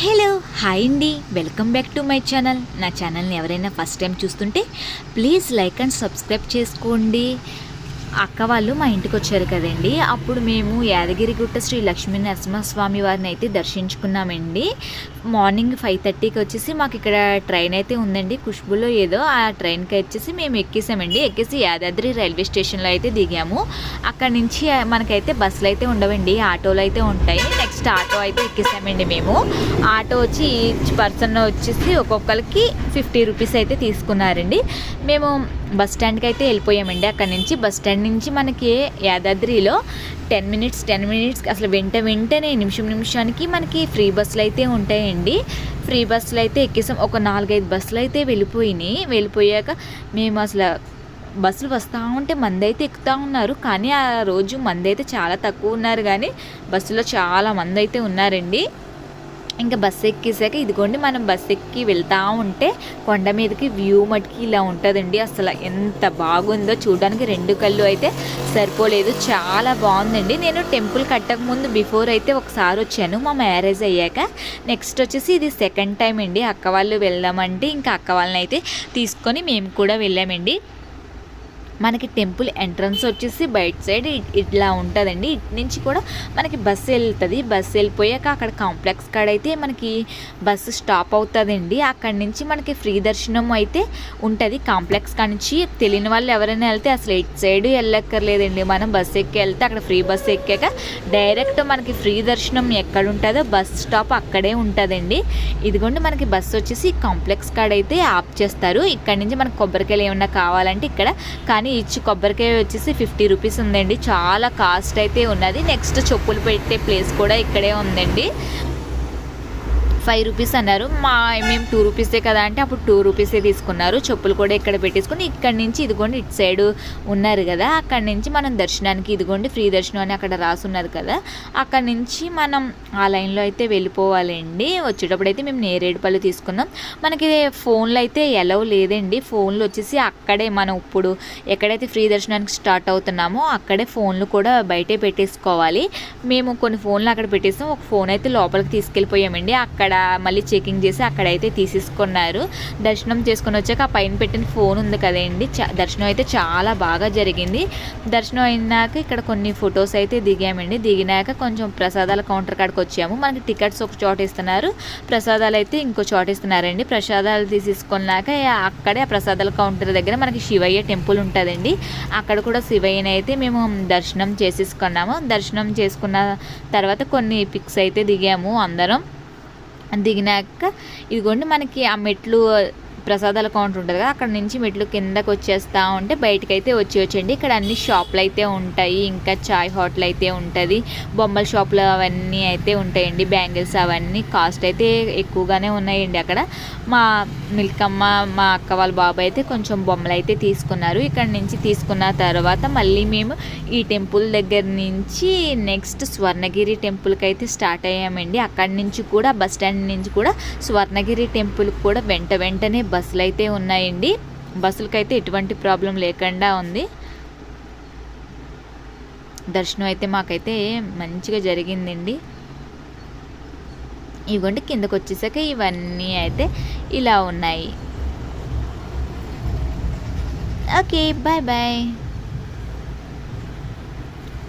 Hello hi అండి, welcome back to my channel. నా ఛానల్ని ఎవరైనా ఫస్ట్ టైం చూస్తుంటే ప్లీజ్ లైక్ అండ్ సబ్స్క్రైబ్ చేసుకోండి. అక్క వాళ్ళు మా ఇంటికి వచ్చారు కదండి, అప్పుడు మేము యాదగిరిగుట్ట శ్రీ లక్ష్మీ నరసింహస్వామి వారిని అయితే దర్శించుకున్నామండి. మార్నింగ్ 5:30కి వచ్చేసి మాకు ఇక్కడ ట్రైన్ అయితే ఉందండి, ఖుష్బులో ఏదో. ఆ ట్రైన్కి వచ్చేసి మేము ఎక్కేసామండి. ఎక్కేసి యాదాద్రి రైల్వే స్టేషన్లో అయితే దిగాము. అక్కడ నుంచి మనకైతే బస్సులు అయితే ఉండవండి, ఆటోలు అయితే ఉంటాయి. నెక్స్ట్ ఆటో అయితే ఎక్కేసామండి మేము. ఆటో వచ్చి ఈచ్ పర్సన్ వచ్చేసి ఒక్కొక్కరికి 50 రూపీస్ అయితే తీసుకున్నారండి. మేము బస్ స్టాండ్కి అయితే వెళ్ళిపోయామండి. అక్కడ నుంచి బస్ స్టాండ్ నుంచి మనకి యాదాద్రిలో 10 మినిట్స్ అసలు వెంటనే నిమిషానికి మనకి ఫ్రీ బస్సులు అయితే ఉంటాయండి. ఫ్రీ బస్సులు అయితే ఎక్కేసాం. ఒక 4-5 బస్సులు అయితే వెళ్ళిపోయాక మేము అసలు బస్సులు వస్తూ ఉంటే మంది అయితే ఎక్కుతూ ఉన్నారు, కానీ ఆ రోజు మంది అయితే చాలా తక్కువ ఉన్నారు, కానీ బస్సులో చాలా మంది అయితే ఉన్నారండి. ఇంకా బస్సు ఎక్కేసాక ఇదిగోండి, మనం బస్సు ఎక్కి వెళ్తూ ఉంటే కొండ మీదకి వ్యూ మటుకి ఇలా ఉంటుందండి. అసలు ఎంత బాగుందో చూడడానికి 2 కళ్ళు అయితే సరిపోలేదు, చాలా బాగుందండి. నేను టెంపుల్ కట్టక ముందు బిఫోర్ అయితే ఒకసారి వచ్చాను, మా మ్యారేజ్ అయ్యాక. నెక్స్ట్ వచ్చేసి ఇది సెకండ్ టైం అండి. అక్క వాళ్ళు వెళ్దామంటే ఇంకా అక్క వాళ్ళని అయితే తీసుకొని మేము కూడా వెళ్ళామండి. మనకి టెంపుల్ ఎంట్రన్స్ వచ్చేసి బయట సైడ్ ఇట్లా ఉంటుందండి. ఇటు నుంచి కూడా మనకి బస్సు వెళ్తుంది. బస్సు వెళ్ళిపోయాక అక్కడ కాంప్లెక్స్ కాడ అయితే మనకి బస్సు స్టాప్ అవుతుందండి. అక్కడి నుంచి మనకి ఫ్రీ దర్శనం అయితే ఉంటుంది. కాంప్లెక్స్ కాడ నుంచి తెలియని వాళ్ళు ఎవరైనా వెళ్తే అసలు ఇటు సైడ్ వెళ్ళక్కర్లేదండి. మనం బస్సు ఎక్కి వెళ్తే అక్కడ ఫ్రీ బస్సు ఎక్కాక డైరెక్ట్ మనకి ఫ్రీ దర్శనం ఎక్కడ ఉంటుందో బస్ స్టాప్ అక్కడే ఉంటుందండి. ఇదిగోండి, మనకి బస్సు వచ్చేసి కాంప్లెక్స్ కాడ అయితే ఆప్ చేస్తారు. ఇక్కడ నుంచి మనకు కొబ్బరికాయలు ఏమన్నా కావాలంటే ఇక్కడ, కానీ ఇచ్చి కొబ్బరికాయ వచ్చేసి 50 రూపీస్ ఉందండి, చాలా కాస్ట్ అయితే ఉన్నది. నెక్స్ట్ చెప్పులు పెట్టే ప్లేస్ కూడా ఇక్కడే ఉందండి. 5 రూపీస్ అన్నారు. మేము 2 రూపీసే కదా అంటే అప్పుడు 2 రూపీసే తీసుకున్నారు. చెప్పులు కూడా ఇక్కడ పెట్టేసుకుని ఇక్కడి నుంచి ఇదిగోండి ఇటు సైడ్ ఉన్నారు కదా, అక్కడి నుంచి మనం దర్శనానికి ఇదిగోండి ఫ్రీ దర్శనం అని అక్కడ రాసున్నది కదా, అక్కడి నుంచి మనం ఆ లైన్లో అయితే వెళ్ళిపోవాలండి. వచ్చేటప్పుడు అయితే మేము నేరేడుపల్లి తీసుకున్నాం. మనకి ఫోన్లో అయితే ఎలవ్ లేదండి. ఫోన్లు వచ్చేసి అక్కడే మనం ఇప్పుడు ఎక్కడైతే ఫ్రీ దర్శనానికి స్టార్ట్ అవుతున్నామో అక్కడే ఫోన్లు కూడా బయటే పెట్టేసుకోవాలి. మేము కొన్ని ఫోన్లు అక్కడ పెట్టేసాం. ఒక ఫోన్ అయితే లోపలికి తీసుకెళ్ళిపోయామండి. అక్కడ మళ్ళీ చెకింగ్ చేసి అక్కడైతే తీసేసుకున్నారు. దర్శనం చేసుకొని వచ్చాక ఆ పైన పెట్టిన ఫోన్ ఉంది కదండి, దర్శనం అయితే చాలా బాగా జరిగింది. దర్శనం అయినాక ఇక్కడ కొన్ని ఫొటోస్ అయితే దిగామండి. దిగినాక కొంచెం ప్రసాదాల కౌంటర్ కాడికి వచ్చాము. మనకి టికెట్స్ ఒక చోట ఇస్తున్నారు, ప్రసాదాలు అయితే ఇంకో చోట ఇస్తున్నారండి. ప్రసాదాలు తీసేసుకున్నాక అక్కడే ఆ ప్రసాదాల కౌంటర్ దగ్గర మనకి శివయ్య టెంపుల్ ఉంటుందండి. అక్కడ కూడా శివయ్యని అయితే మేము దర్శనం చేసేసుకున్నాము. దర్శనం చేసుకున్న తర్వాత కొన్ని పిక్స్ అయితే దిగాము అందరం. దిగినాక ఇదిగోండి మనకి ఆ మెట్లు ప్రసాదాల కౌంటర్ ఉంటుంది కదా, అక్కడ నుంచి మెట్లు కిందకు వచ్చేస్తూ ఉంటే బయటకైతే వచ్చేయచ్చండి. ఇక్కడ అన్ని షాపులు అయితే ఉంటాయి, ఇంకా చాయ్ హోటల్ అయితే ఉంటుంది, బొమ్మల షాపులు అవన్నీ అయితే ఉంటాయండి. బ్యాంగిల్స్ అవన్నీ కాస్ట్ అయితే ఎక్కువగానే ఉన్నాయండి. అక్కడ మా మిల్కమ్మ మా అక్క వాళ్ళ బాబు అయితే కొంచెం బొమ్మలు అయితే తీసుకున్నారు. ఇక్కడ నుంచి తీసుకున్న తర్వాత మళ్ళీ మేము ఈ టెంపుల్ దగ్గర నుంచి నెక్స్ట్ స్వర్ణగిరి టెంపుల్కి అయితే స్టార్ట్ అయ్యామండి. అక్కడి నుంచి కూడా బస్ స్టాండ్ నుంచి కూడా స్వర్ణగిరి టెంపుల్కి కూడా వెంటనే బస్సులు అయితే ఉన్నాయండి. బస్సులకైతే ఎటువంటి ప్రాబ్లం లేకుండా ఉంది. దర్శనం అయితే మాకైతే మంచిగా జరిగిందండి. ఇవ్వండి, కిందకు వచ్చేసాక ఇవన్నీ అయితే ఇలా ఉన్నాయి. Okay, bye bye.